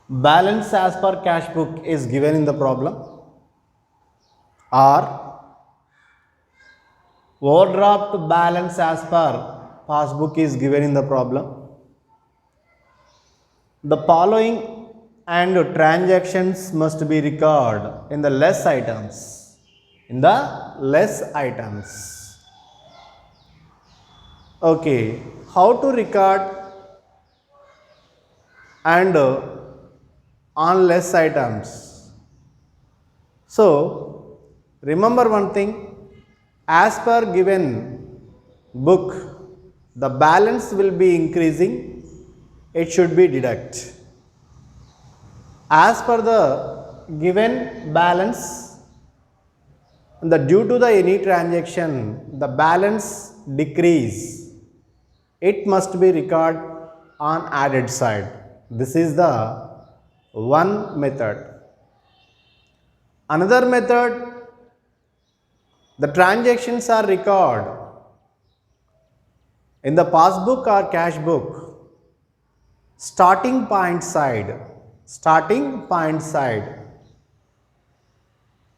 balance as per cash book is given in the problem, or overdraft balance as per passbook is given in the problem. The following and transactions must be recorded in the less items. In the less items. Okay, how to record and on less items? So, remember one thing, as per given book, the balance will be increasing, it should be deduct. As per the given balance, due to the any transaction, the balance decrease, it must be recorded on added side. This is the one method. Another method, the transactions are recorded in the passbook or cash book, starting point side.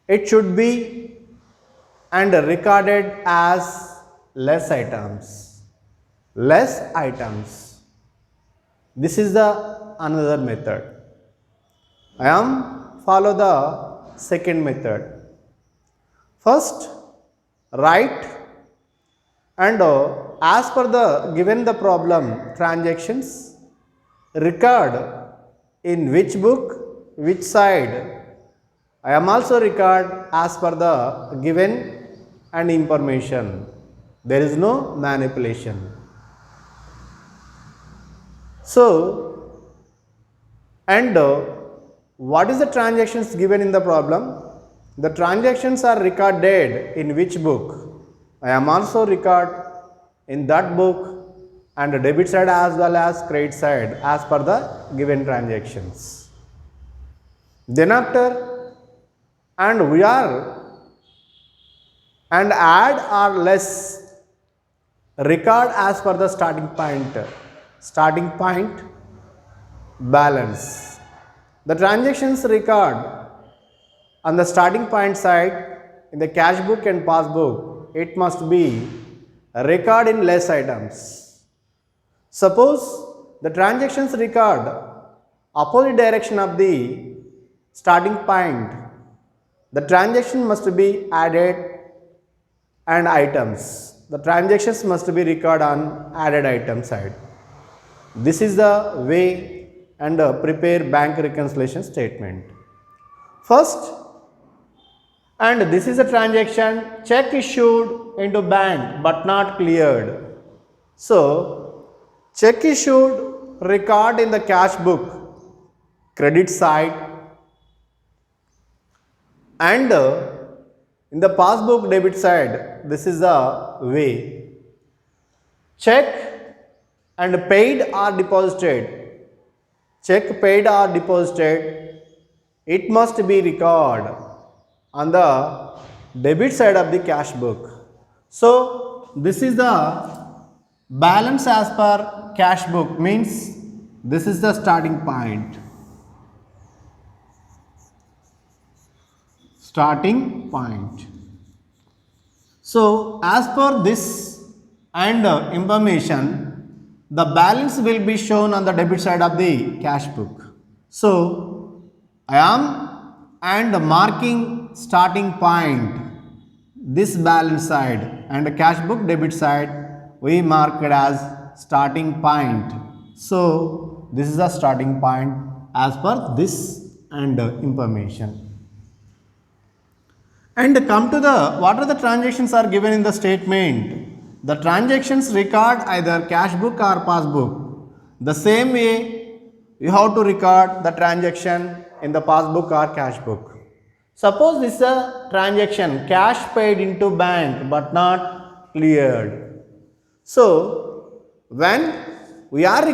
It should be and recorded as less items. This is the another method. I am follow the second method. First, write and as per the given the problem transactions, record in which book, which side. I am also record as per the given and information. There is no manipulation. So, and what is the transactions given in the problem? The transactions are recorded in which book? I am also record in that book, and the debit side as well as credit side as per the given transactions. Then after, and we are and add or less, record as per the starting point balance. The transactions record on the starting point side in the cash book and passbook, it must be record in less items. Suppose the transactions record opposite direction of the starting point, the transaction must be added and items. The transactions must be recorded on added item side. This is the way and prepare bank reconciliation statement. First, and this is a transaction, check issued into bank but not cleared. So, check issued record in the cash book, credit side, and in the passbook debit side. This is the way. Check and paid or deposited. Check paid or deposited, it must be recorded on the debit side of the cash book. So, this is the balance as per cash book, means this is the starting point. So, as per this and information, the balance will be shown on the debit side of the cash book. So, I am and marking starting point, this balance side, and the cash book debit side we mark it as starting point. So, this is the starting point as per this and information. And come to the, what are the transactions are given in the statement? The transactions record either cash book or passbook. The same way you have to record the transaction in the passbook or cash book. Suppose this is a transaction, cash paid into bank but not cleared. So, when we are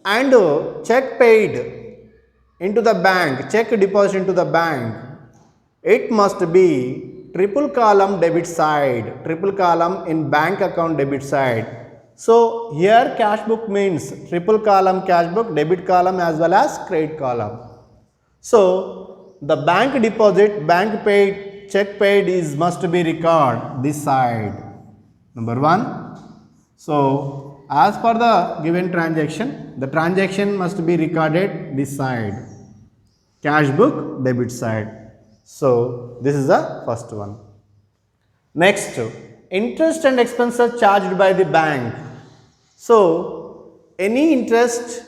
and check paid into the bank, check deposit into the bank, it must be triple column debit side, triple column in bank account debit side. So here cash book means triple column cash book, debit column as well as credit column. So the bank deposit, bank paid, check paid is must be record this side. Number 1. So as per the given transaction, the transaction must be recorded this side. Cash book, debit side. So this is the first one. Next, interest and expenses charged by the bank. So any interest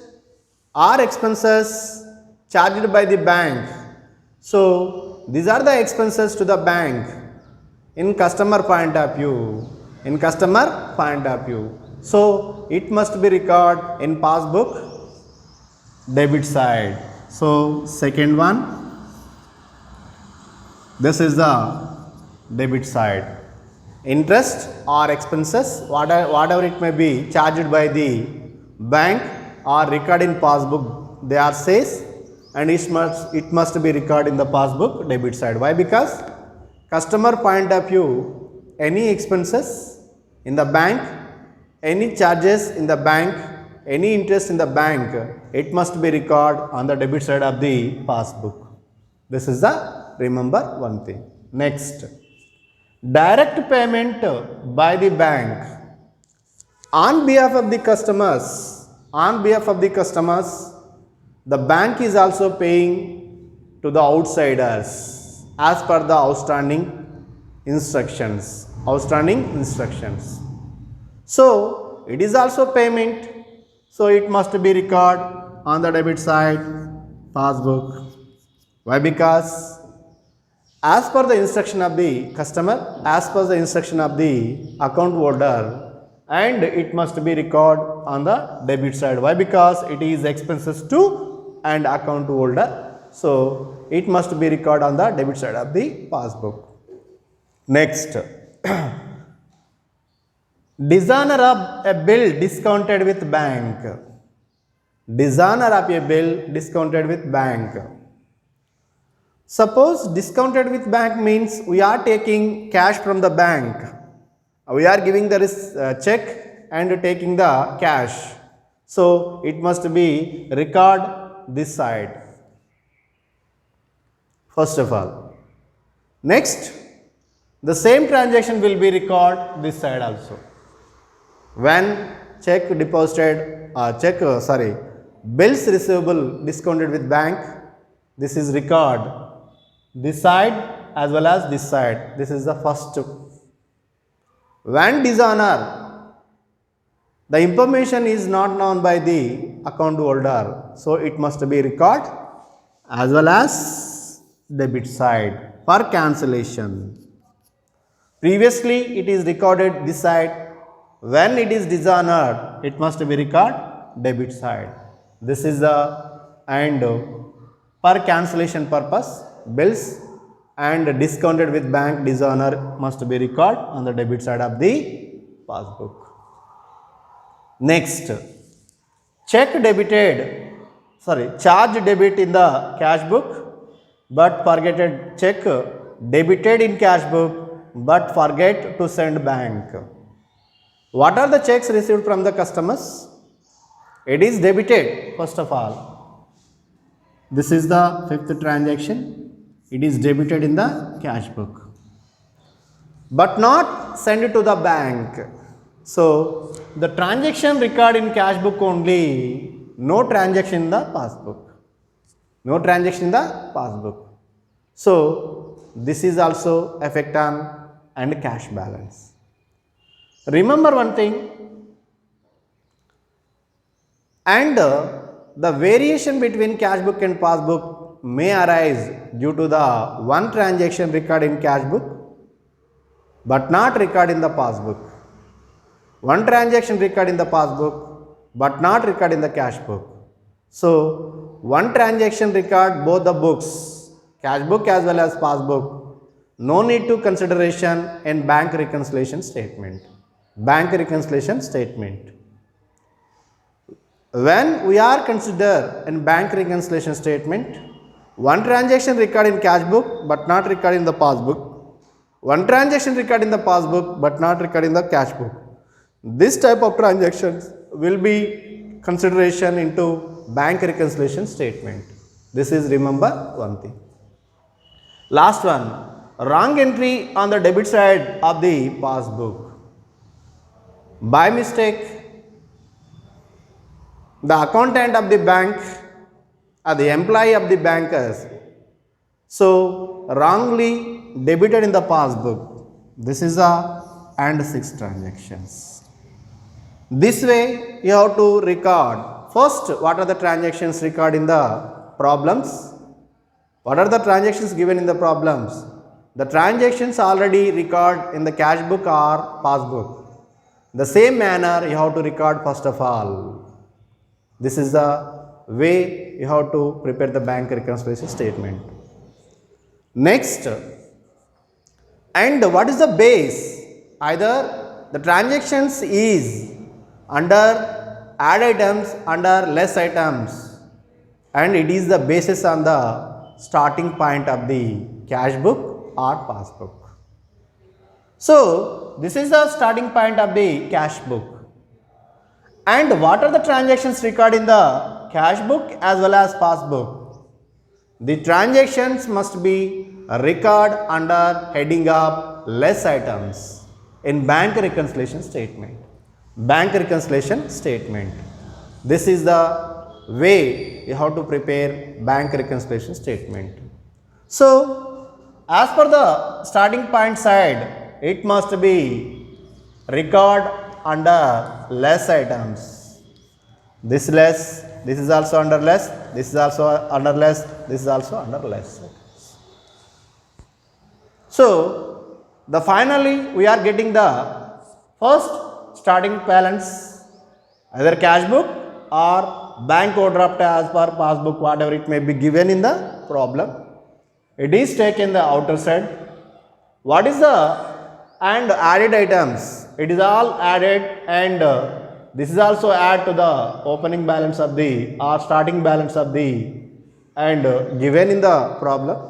or expenses charged by the bank. So these are the expenses to the bank in customer point of view. In customer point of view. So it must be recorded in passbook debit side. So second one, this is the debit side. Interest or expenses, whatever it may be, charged by the bank or recorded in passbook, they are says, and it must be recorded in the passbook debit side. Why? Because customer point of view, any expenses in the bank, any charges in the bank, any interest in the bank, it must be recorded on the debit side of the passbook. This is the remember one thing. Next, direct payment by the bank on behalf of the customers. On behalf of the customers, the bank is also paying to the outsiders as per the outstanding instructions. Outstanding instructions. So it is also payment. So it must be recorded on the debit side passbook. Why? Because as per the instruction of the customer, as per the instruction of the account holder, and it must be recorded on the debit side. Why? Because it is expenses to and account holder. So it must be recorded on the debit side of the passbook. Next, dishonor of a bill discounted with bank. Dishonor of a bill discounted with bank. Suppose discounted with bank means we are taking cash from the bank. We are giving the check and taking the cash. So it must be record this side. First of all. Next, the same transaction will be record this side also. When check deposited, bills receivable discounted with bank, this is record this side as well as this side. This is the first. When dishonor, the information is not known by the account holder, so it must be record as well as debit side for cancellation. Previously it is recorded this side. When it is dishonored, it must be record debit side. This is the and for cancellation purpose, bills and discounted with bank dishonor must be recorded on the debit side of the passbook. Next, charge debit in the cash book, but forgetted check debited in cash book, but forget to send bank. What are the checks received from the customers? It is debited first of all. This is the fifth transaction. It is debited in the cash book, but not sent to the bank. So the transaction record in cash book only, no transaction in the passbook. No transaction in the passbook. So this is also effect on and cash balance. Remember one thing, and the variation between cash book and passbook may arise due to the one transaction record in cash book but not record in the passbook. One transaction record in the passbook but not record in the cash book. So one transaction record both the books, cash book as well as passbook. No need to consideration in bank reconciliation statement. Bank reconciliation statement. When we are consider in bank reconciliation statement, one transaction record in cash book but not record in the passbook. One transaction record in the passbook but not record in the cash book. This type of transactions will be consideration into bank reconciliation statement. This is remember one thing. Last one, wrong entry on the debit side of the passbook. By mistake, the accountant of the bank or the employee of the bankers so wrongly debited in the passbook. This is a and 6 transactions. This way you have to record first what are the transactions recorded in the problems. What are the transactions given in the problems? The transactions already record in the cash book or passbook. The same manner you have to record first of all. This is the way you have to prepare the bank reconciliation statement. Next, and what is the base? Either the transactions is under add items, under less items, and it is the basis on the starting point of the cash book or passbook. So, this is the starting point of the cash book. And what are the transactions recorded in the cash book as well as passbook? The transactions must be recorded under heading of less items in bank reconciliation statement. Bank reconciliation statement. This is the way you have to prepare bank reconciliation statement. So, as per the starting point side, it must be record under less items. This less, this is also under less, this is also under less, this is also under less. So, the finally we are getting the first starting balance either cash book or bank overdraft as per passbook, whatever it may be given in the problem. It is taken the outer side. What is the and added items? It is all added and this is also add to the opening balance of the or starting balance of the and given in the problem.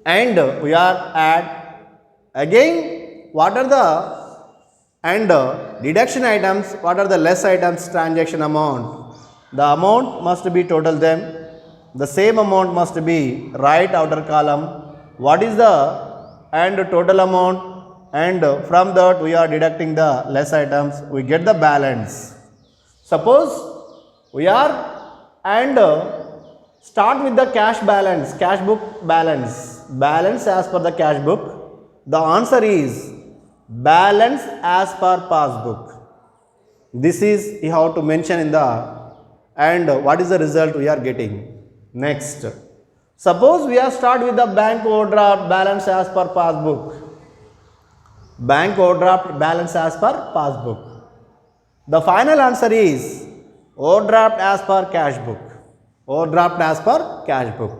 And we are add again what are the and deduction items, what are the less items transaction amount. The amount must be total them. The same amount must be right outer column. What is the and total amount, and from that we are deducting the less items, we get the balance. Suppose we are and start with the cash balance, cash book balance as per the cash book. The answer is balance as per passbook. This is you have to mention in the and what is the result we are getting. Next, suppose we are start with the bank overdraft balance as per passbook. Bank overdraft balance as per passbook. The final answer is overdraft as per cash book. Overdraft as per cash book.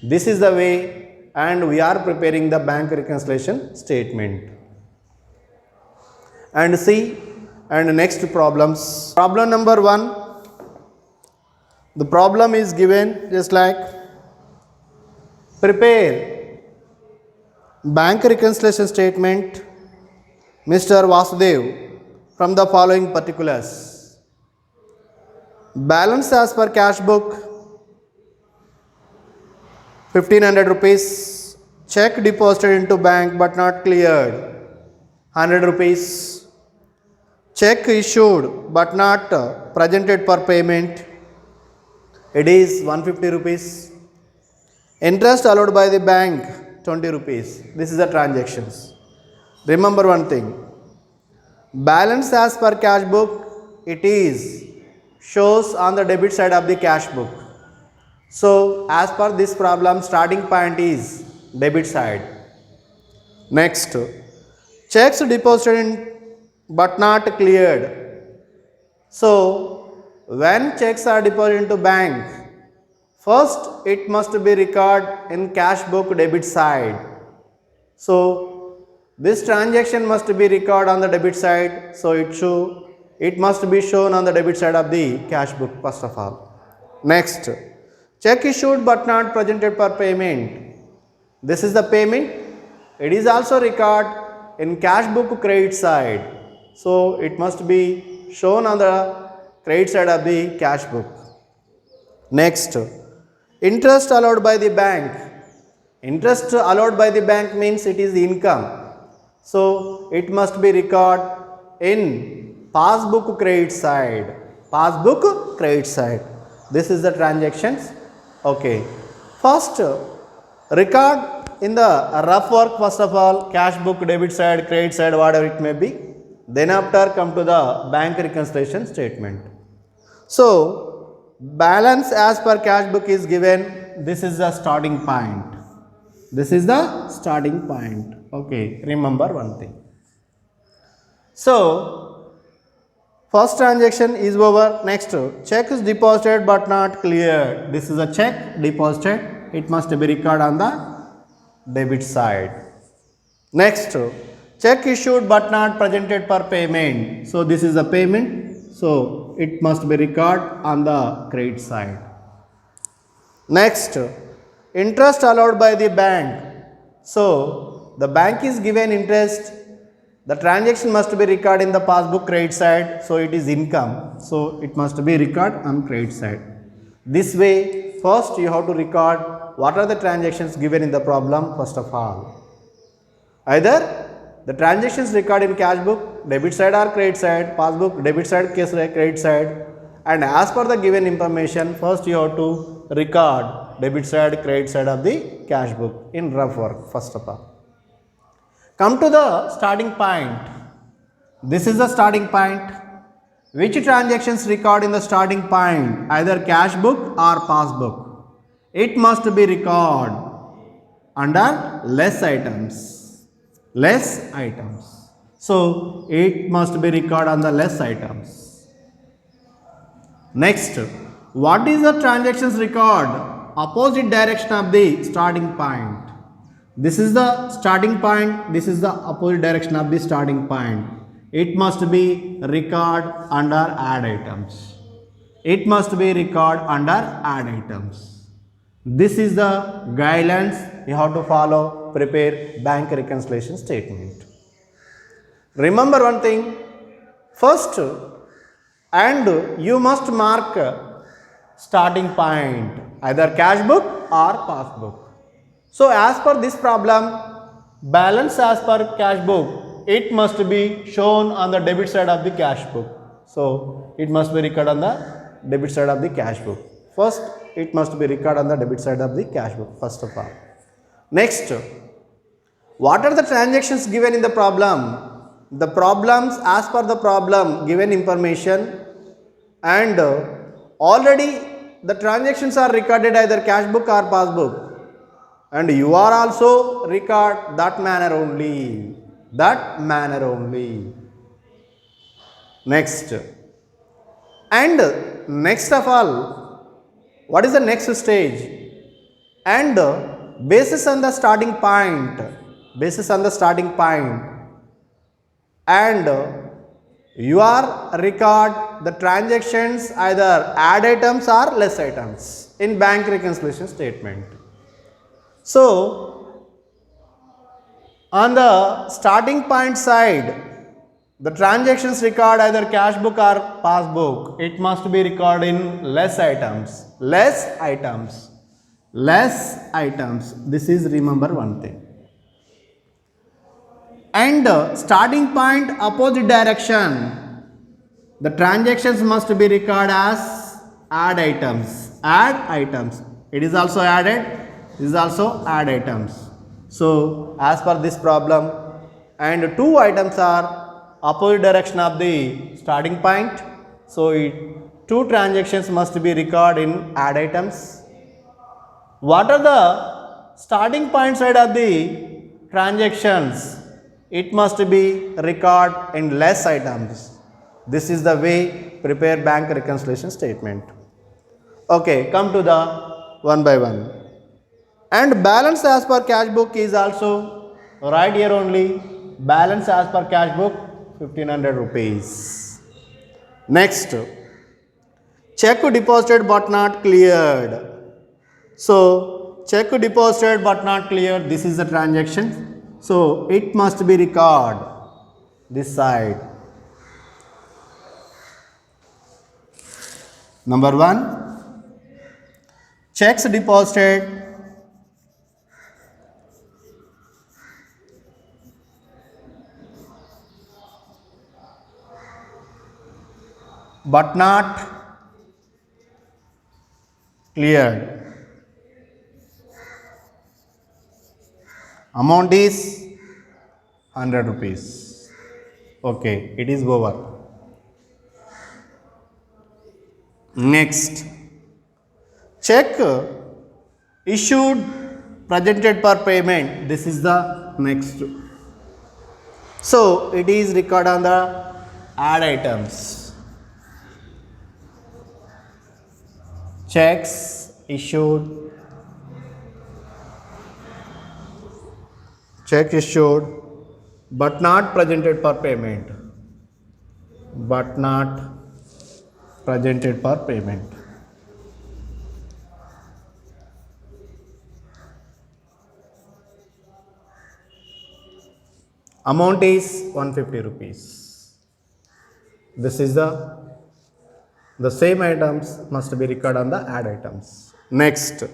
This is the way and we are preparing the bank reconciliation statement. And see and next problems. Problem number 1. The problem is given just like prepare bank reconciliation statement Mr. Vasudev from the following particulars. Balance as per cash book 1500 rupees, check deposited into bank but not cleared 100 rupees, check issued but not presented for payment, it is 150 rupees. Interest allowed by the bank 20 rupees. This is the transactions. Remember one thing. Balance as per cash book, it is shows on the debit side of the cash book. So as per this problem, starting point is debit side. Next, checks deposited in but not cleared. So when checks are deposited into bank, first it must be recorded in cash book debit side. So this transaction must be recorded on the debit side. So it must be shown on the debit side of the cash book first of all. Next, check issued but not presented for payment. This is the payment. It is also recorded in cash book credit side. So it must be shown on the credit side of the cash book. Next, interest allowed by the bank. Interest allowed by the bank means it is income. So it must be recorded in passbook credit side. Passbook credit side. This is the transactions. Okay. First, record in the rough work, first of all, cash book, debit side, credit side, whatever it may be. Then after come to the bank reconciliation statement. So, balance as per cash book is given. This is the starting point. This is the starting point. Okay, remember one thing. So, first transaction is over. Next, check is deposited but not cleared. This is a check deposited. It must be recorded on the debit side. Next, check issued but not presented for payment. So, this is a payment. So, it must be recorded on the credit side. Next, interest allowed by the bank. So, the bank is given interest. The transaction must be recorded in the passbook credit side. So, it is income. So, it must be recorded on credit side. This way, first you have to record what are the transactions given in the problem first of all. Either the transactions recorded in cash book, debit side or credit side, passbook, debit side, credit side, and as per the given information, first you have to record debit side, credit side of the cash book in rough work first of all. Come to the starting point. This is the starting point. Which transactions record in the starting point? Either cash book or passbook. It must be recorded under less items. Less items. So, it must be recorded on the less items. Next, what is the transactions record? Opposite direction of the starting point. This is the starting point. This is the opposite direction of the starting point. It must be recorded under add items. It must be recorded under add items. This is the guidelines you have to follow, prepare bank reconciliation statement. Remember one thing, first, and you must mark starting point, either cash book or passbook. So, as per this problem, balance as per cash book, it must be shown on the debit side of the cash book. So, it must be recorded on the debit side of the cash book. First, it must be recorded on the debit side of the cash book, first of all. Next, what are the transactions given in the problem? The problems as per the problem given information, and already the transactions are recorded either cash book or passbook, and you are also record that manner only. That manner only. Next, and next of all, what is the next stage? And basis on the starting point, and you are record the transactions either add items or less items in bank reconciliation statement. So, on the starting point side, the transactions record either cash book or passbook. It must be recorded in less items. Less items. Less items. This is remember one thing. And starting point opposite direction. The transactions must be recorded as add items. Add items. It is also added. This is also add items. So, as per this problem, and two items are opposite direction of the starting point. So, two transactions must be recorded in add items. What are the starting point side of the transactions? It must be recorded in less items. This is the way prepare bank reconciliation statement. Okay, come to the one by one. And balance as per cash book is also right here only. Balance as per cash book 1500 rupees. Next, check deposited but not cleared. So, check deposited but not cleared. This is the transaction. So, it must be recorded this side. Number 1, checks deposited but not cleared. Amount is 100 rupees. Okay, it is over. Next, check issued presented for payment. This is the next. So it is recorded on the add items. Checks issued, check issued but not presented for payment, but not presented for payment. Amount is 150 rupees. This is the same items must be recorded on the add items. Next,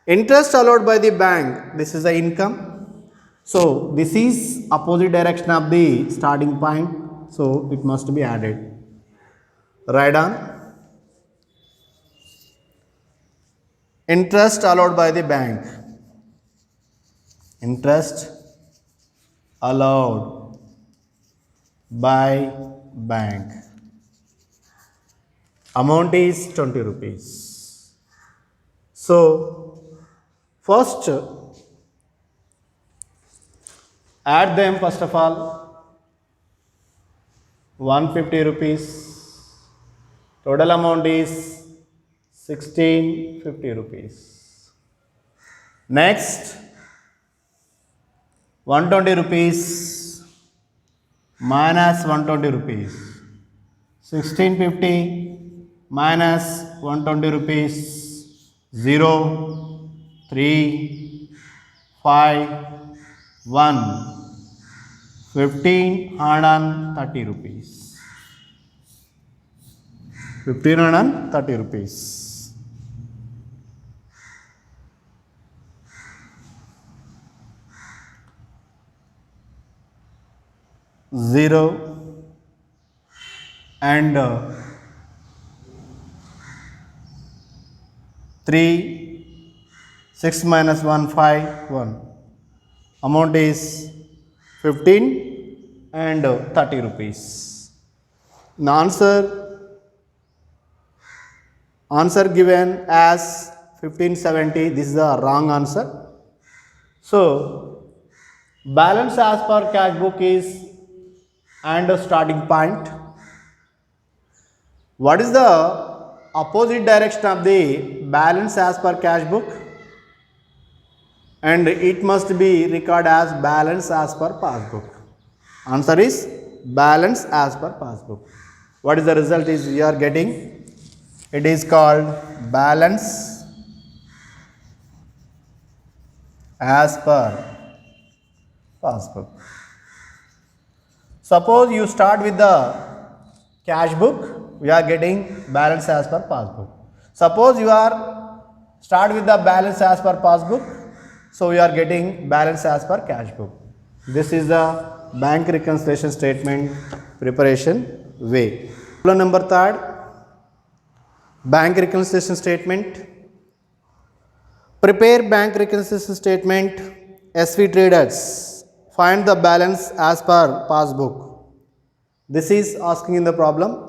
interest allowed by the bank. This is the income. So this is opposite direction of the starting point. So it must be added. Write down. Interest allowed by the bank. Interest allowed by bank. Amount is 20 rupees. So first add them. First of all, 150 rupees. Total amount is 1650 rupees. Next, 120 rupees minus 120 rupees. 1650 minus 120 rupees. 0, 3, 5, 1. 1530 rupees. 1530 rupees. Zero and 3, 6 minus 1, 5, 1. Amount is 15 and 30 rupees. The answer given as 1570. This is the wrong answer. So balance as per cash book is and starting point. What is the opposite direction of the balance as per cash book? And it must be recorded as balance as per passbook. Answer is balance as per passbook. What is the result is you are getting? It is called balance as per passbook. Suppose you start with the cash book, we are getting balance as per passbook. Suppose you are start with the balance as per passbook, so we are getting balance as per cash book. This is the bank reconciliation statement preparation way. Problem number 3, bank reconciliation statement. Prepare bank reconciliation statement. SV traders, find the balance as per passbook. This is asking in the problem.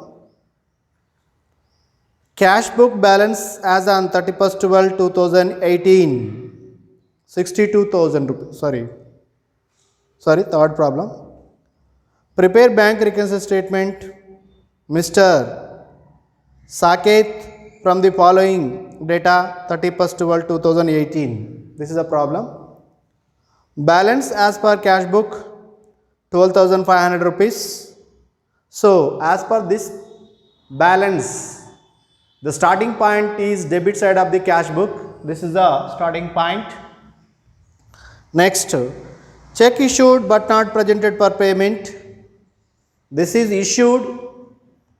Cash book balance as on 31st 12 2018. 62,000 rupees. Sorry, third problem. Prepare bank reconciliation statement. Mr. Saket from the following data 31st 12 2018. This is a problem. Balance as per cash book 12,500 rupees. So as per this balance, the starting point is debit side of the cash book. This is the starting point. Next, check issued but not presented for payment. This is issued.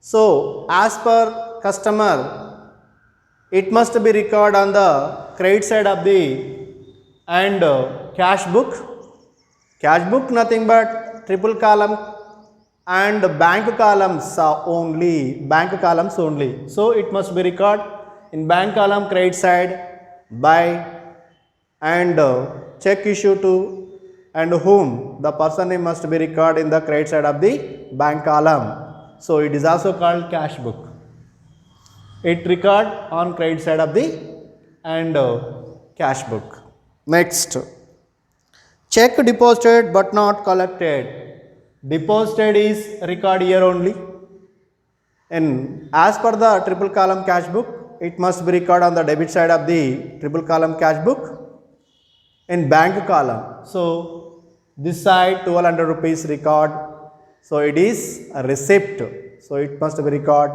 So as per customer, it must be recorded on the credit side of the and cash book. Cash book nothing but triple column and bank columns only. So it must be recorded in bank column credit side by and check issue to and whom the person name must be recorded in the credit side of the bank column. So it is also called cash book. It record on credit side of the and cash book. Next, check deposited but not collected. Deposited is record here only, and as per the triple column cash book, it must be recorded on the debit side of the triple column cash book in bank column. So this side 1200 rupees record, so it is a receipt, so it must be record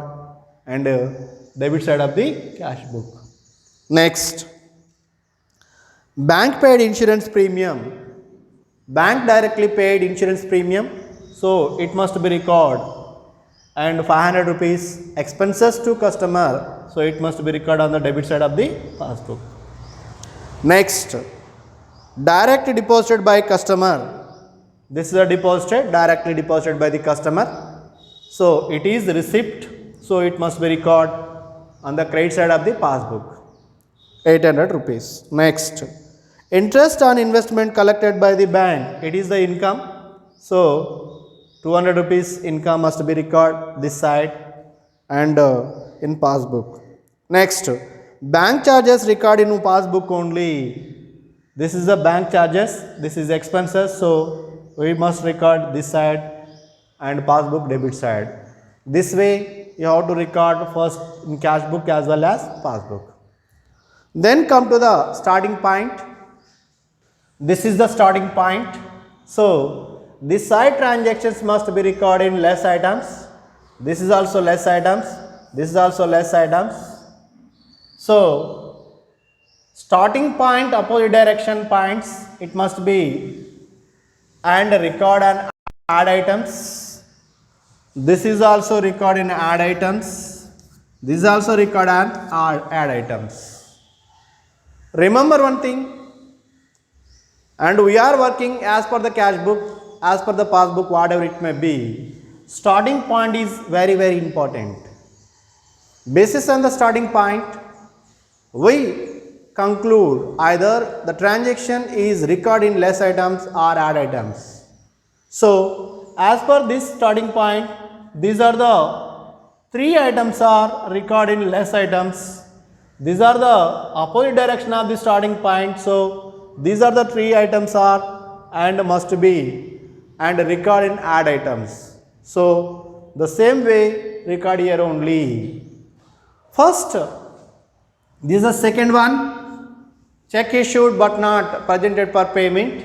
and debit side of the cash book. Next, bank paid insurance premium. Bank directly paid insurance premium, so it must be record and 500 rupees expenses to customer, so it must be record on the debit side of the passbook. Next, direct deposited by customer. This is a deposited, directly deposited by the customer, so it is receipt, so it must be record on the credit side of the passbook, 800 rupees. Next, interest on investment collected by the bank, it is the income, so 200 rupees income must be recorded this side and in passbook. Next, bank charges record in passbook only. This is the bank charges, this is expenses, so we must record this side and passbook debit side. This way you have to record first in cash book as well as passbook. Then come to the starting point. This is the starting point. So this side transactions must be recorded in less items. This is also less items. This is also less items. So starting point, opposite direction points, it must be and record and add items. This is also record in add items. This is also record and add items. Remember one thing, and we are working as per the cash book, as per the passbook, whatever it may be. Starting point is very, very important. Basis on the starting point, we conclude either the transaction is recorded in less items or add items. So as per this starting point, these are the three items are recorded in less items. These are the opposite direction of the starting point. So these are the three items are and must be and record in add items. So the same way record here only. First, this is the second one, check issued but not presented for payment.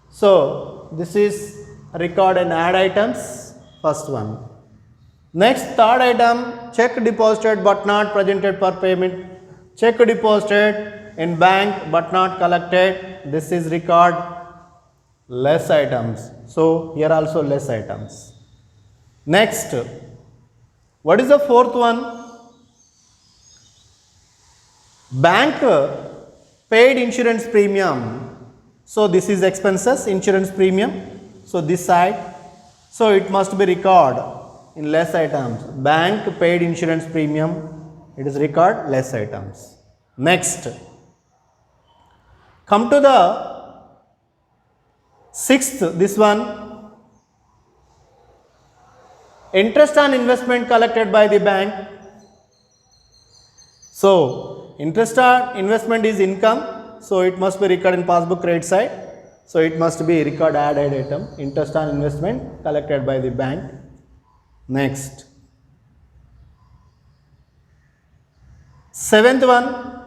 So this is record and add items, first one. Next, third item, check deposited but not presented for payment. Check deposited in bank but not collected. This is record less items. So here also less items. Next, what is the fourth one? Bank paid insurance premium. So this is expenses, insurance premium. So this side, so it must be record in less items. Bank paid insurance premium, it is record less items. Next, come to the sixth, this one, interest on investment collected by the bank. So interest on investment is income, so it must be recorded in passbook credit side. So it must be record added item, interest on investment collected by the bank. Next, seventh one,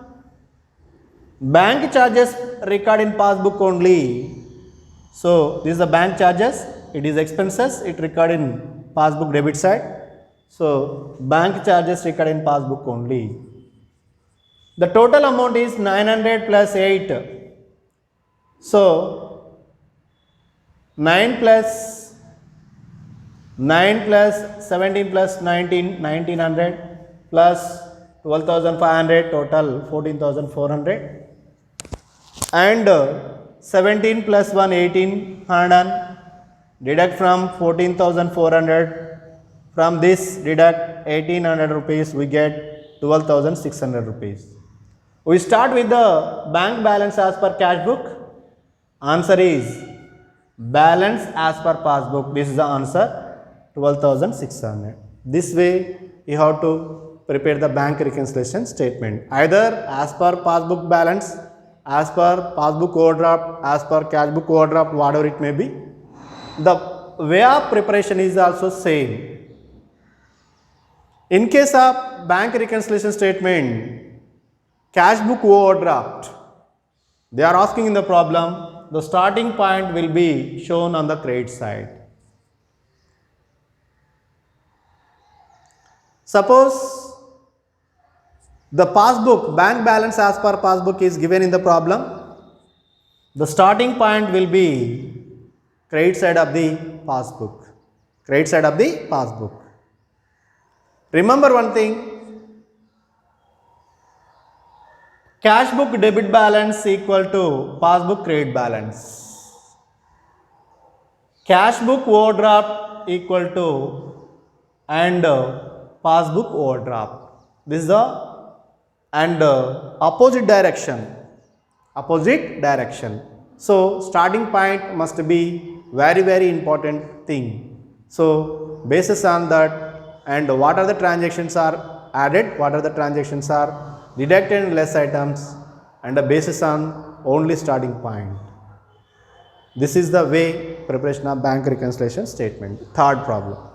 bank charges record in passbook only. So this is the bank charges, it is expenses, it record in passbook debit side. So bank charges record in passbook only. The total amount is 900 plus 8. So 9 plus 17 plus 19, 1900. plus 12,500, total 14,400, and 17 plus 1 1800, deduct from 14,400, from this deduct 1800 rupees, we get 12,600 rupees. We start with the bank balance as per cash book. Answer is balance as per passbook. This is the answer, 12,600. This way you have to prepare the bank reconciliation statement, either as per passbook balance, as per passbook overdraft, as per cash book overdraft, whatever it may be. The way of preparation is also same. In case of bank reconciliation statement, cash book overdraft, they are asking in the problem, the starting point will be shown on the credit side. Suppose the passbook, bank balance as per passbook is given in the problem, the starting point will be credit side of the passbook. Credit side of the passbook. Remember one thing, cash book debit balance equal to passbook credit balance. Cash book overdraft equal to and passbook overdraft. This is the and opposite direction. Opposite direction. So starting point must be very important thing. So basis on that, and what are the transactions are added, what are the transactions are deducted in less items, and the basis on only starting point. This is the way preparation of bank reconciliation statement. Third problem.